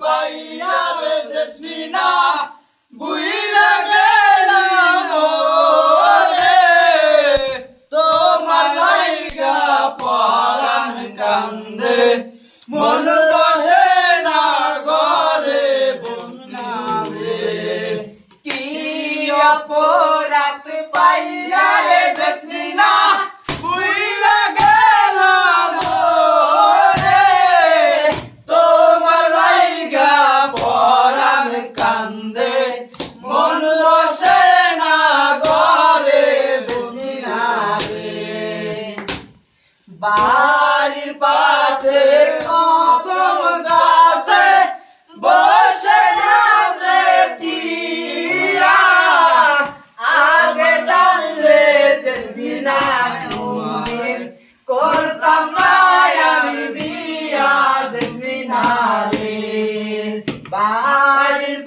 পাইয়া রে জেসমিনা বুইরা গেলাম রে তোমার লাইগা পরাণ কান্দে মন বসে না ঘরে জেসমিনা রে কি অপরাধ পাইয়া রে জেসমিনা বুইরা গেলাম রে তোমার লাইগা পরাণ কান্দে মন বসে না ঘরে জেসমিনা রে বাড়ির পাশে কদম গাছে বসে আছে টিয়া আগে জানলে জেসমিনা তুমি করতাম না আমি বিয়া জেসমিনা রে বাড়ির